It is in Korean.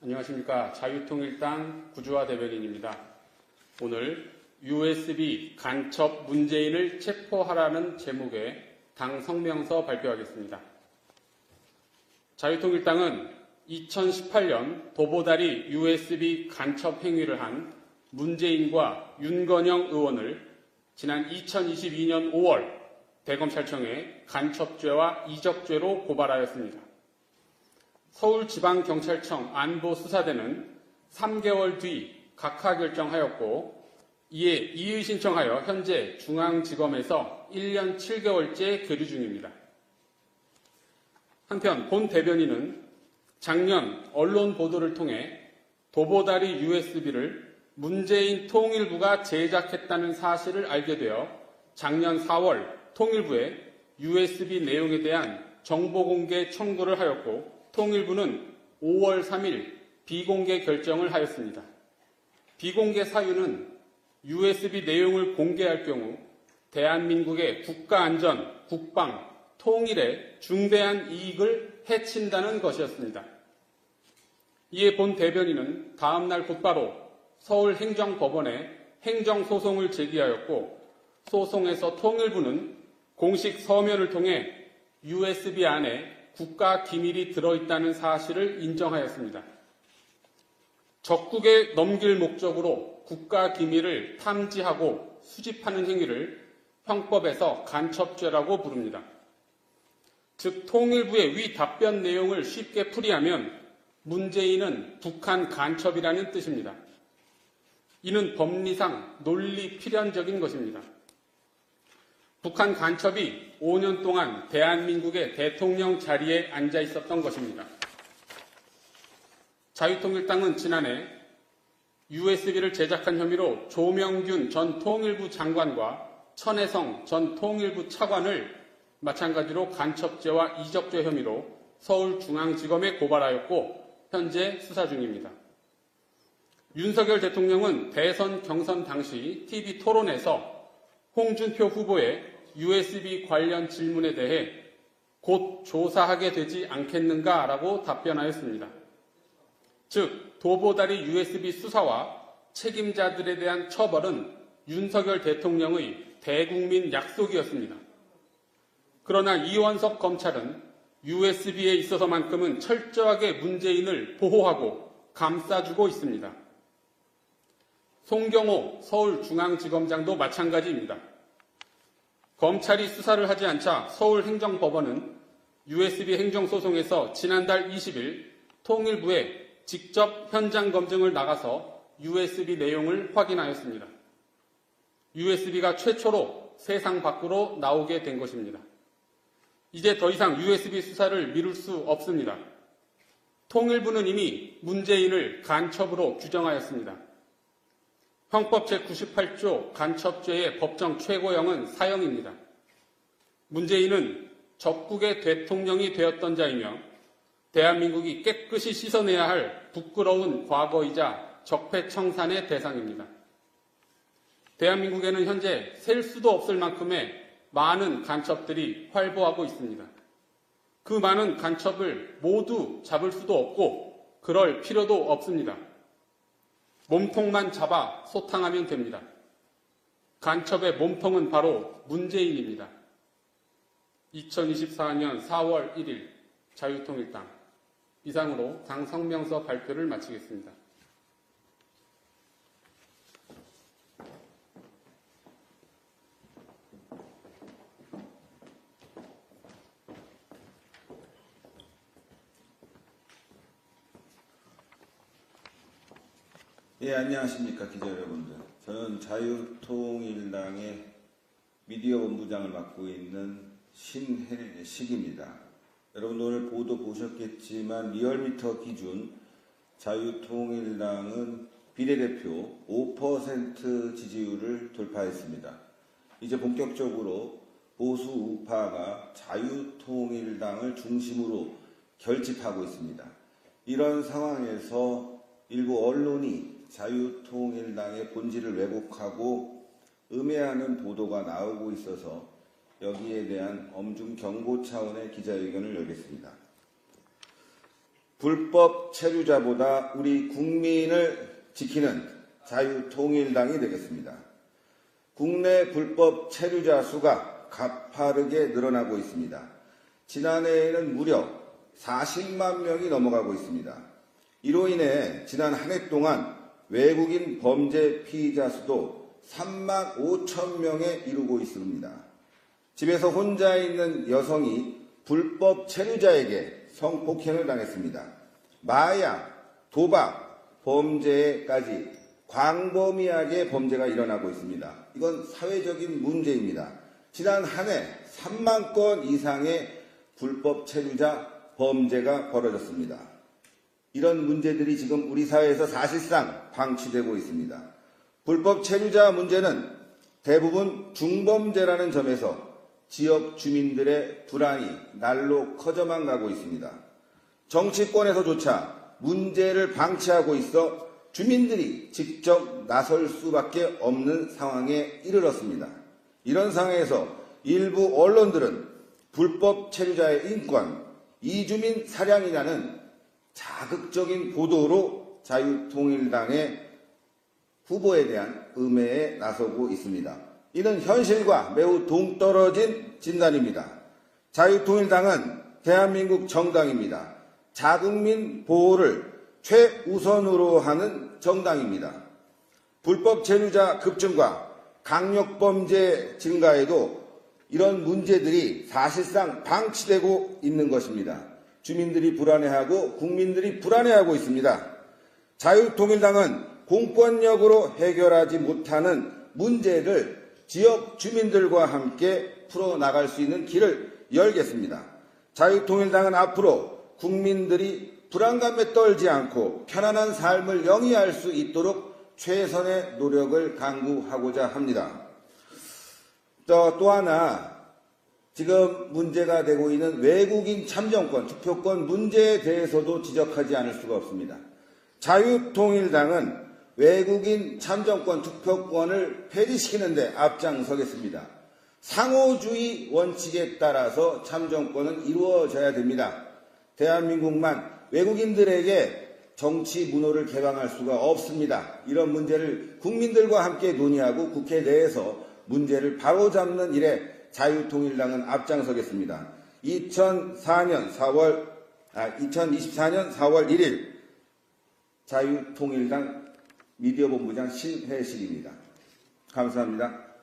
안녕하십니까. 자유통일당 구주화 대변인입니다. 오늘 USB 간첩 문재인을 체포하라는 제목의 당 성명서 발표하겠습니다. 자유통일당은 2018년 도보다리 USB 간첩 행위를 한 문재인과 윤건영 의원을 지난 2022년 5월 대검찰청에 간첩죄와 이적죄로 고발하였습니다. 서울지방경찰청 안보수사대는 3개월 뒤 각하 결정하였고 이에 이의 신청하여 현재 중앙지검에서 1년 7개월째 계류 중입니다. 한편 본 대변인은 작년 언론 보도를 통해 도보다리 USB를 문재인 통일부가 제작했다는 사실을 알게 되어 작년 4월 통일부에 USB 내용에 대한 정보공개 청구를 하였고 통일부는 5월 3일 비공개 결정을 하였습니다. 비공개 사유는 USB 내용을 공개할 경우 대한민국의 국가안전, 국방, 통일에 중대한 이익을 해친다는 것이었습니다. 이에 본 대변인은 다음날 곧바로 서울행정법원에 행정소송을 제기하였고 소송에서 통일부는 공식 서면을 통해 USB 안에 국가 기밀이 들어있다는 사실을 인정하였습니다. 적국에 넘길 목적으로 국가 기밀을 탐지하고 수집하는 행위를 형법에서 간첩죄라고 부릅니다. 즉 통일부의 위 답변 내용을 쉽게 풀이하면 문재인은 북한 간첩이라는 뜻입니다. 이는 법리상 논리 필연적인 것입니다. 북한 간첩이 5년 동안 대한민국의 대통령 자리에 앉아 있었던 것입니다. 자유통일당은 지난해 USB를 제작한 혐의로 조명균 전 통일부 장관과 천혜성 전 통일부 차관을 마찬가지로 간첩죄와 이적죄 혐의로 서울중앙지검에 고발하였고 현재 수사 중입니다. 윤석열 대통령은 대선 경선 당시 TV 토론에서 홍준표 후보의 USB 관련 질문에 대해 곧 조사하게 되지 않겠는가라고 답변하였습니다. 즉 도보다리 USB 수사와 책임자들에 대한 처벌은 윤석열 대통령의 대국민 약속이었습니다. 그러나 이원석 검찰은 USB에 있어서만큼은 철저하게 문재인을 보호하고 감싸주고 있습니다. 송경호 서울중앙지검장도 마찬가지입니다. 검찰이 수사를 하지 않자 서울행정법원은 USB 행정소송에서 지난달 20일 통일부에 직접 현장 검증을 나가서 USB 내용을 확인하였습니다. USB가 최초로 세상 밖으로 나오게 된 것입니다. 이제 더 이상 USB 수사를 미룰 수 없습니다. 통일부는 이미 문재인을 간첩으로 규정하였습니다. 형법 제98조 간첩죄의 법정 최고형은 사형입니다. 문재인은 적국의 대통령이 되었던 자이며 대한민국이 깨끗이 씻어내야 할 부끄러운 과거이자 적폐청산의 대상입니다. 대한민국에는 현재 셀 수도 없을 만큼의 많은 간첩들이 활보하고 있습니다. 그 많은 간첩을 모두 잡을 수도 없고 그럴 필요도 없습니다. 몸통만 잡아 소탕하면 됩니다. 간첩의 몸통은 바로 문재인입니다. 2024년 4월 1일 자유통일당 이상으로 당 성명서 발표를 마치겠습니다. 예, 안녕하십니까 기자 여러분들. 저는 자유통일당의 미디어 본부장을 맡고 있는 신혜식입니다. 여러분들 오늘 보도 보셨겠지만 리얼미터 기준 자유통일당은 비례대표 5% 지지율을 돌파했습니다. 이제 본격적으로 보수 우파가 자유통일당을 중심으로 결집하고 있습니다. 이런 상황에서 일부 언론이 자유통일당의 본질을 왜곡하고 음해하는 보도가 나오고 있어서 여기에 대한 엄중 경고 차원의 기자회견을 열겠습니다. 불법 체류자보다 우리 국민을 지키는 자유통일당이 되겠습니다. 국내 불법 체류자 수가 가파르게 늘어나고 있습니다. 지난해에는 무려 40만 명이 넘어가고 있습니다. 이로 인해 지난 한 해 동안 외국인 범죄 피의자 수도 3만 5천 명에 이르고 있습니다. 집에서 혼자 있는 여성이 불법 체류자에게 성폭행을 당했습니다. 마약, 도박, 범죄까지 광범위하게 범죄가 일어나고 있습니다. 이건 사회적인 문제입니다. 지난 한 해 3만 건 이상의 불법 체류자 범죄가 벌어졌습니다. 이런 문제들이 지금 우리 사회에서 사실상 방치되고 있습니다. 불법 체류자 문제는 대부분 중범죄라는 점에서 지역 주민들의 불안이 날로 커져만 가고 있습니다. 정치권에서조차 문제를 방치하고 있어 주민들이 직접 나설 수밖에 없는 상황에 이르렀습니다. 이런 상황에서 일부 언론들은 불법 체류자의 인권, 이주민 사냥이라는 자극적인 보도로 자유통일당의 후보에 대한 음해에 나서고 있습니다. 이는 현실과 매우 동떨어진 진단입니다. 자유통일당은 대한민국 정당입니다. 자국민 보호를 최우선으로 하는 정당입니다. 불법 체류자 급증과 강력범죄 증가에도 이런 문제들이 사실상 방치되고 있는 것입니다. 주민들이 불안해하고 국민들이 불안해하고 있습니다. 자유통일당은 공권력으로 해결하지 못하는 문제를 지역 주민들과 함께 풀어나갈 수 있는 길을 열겠습니다. 자유통일당은 앞으로 국민들이 불안감에 떨지 않고 편안한 삶을 영위할 수 있도록 최선의 노력을 강구하고자 합니다. 또 하나 지금 문제가 되고 있는 외국인 참정권, 투표권 문제에 대해서도 지적하지 않을 수가 없습니다. 자유통일당은 외국인 참정권, 투표권을 폐지시키는 데 앞장서겠습니다. 상호주의 원칙에 따라서 참정권은 이루어져야 됩니다. 대한민국만 외국인들에게 정치 문호를 개방할 수가 없습니다. 이런 문제를 국민들과 함께 논의하고 국회 내에서 문제를 바로잡는 일에 자유통일당은 앞장서겠습니다. 2024년 4월 1일 자유통일당 미디어본부장 신회식입니다. 감사합니다.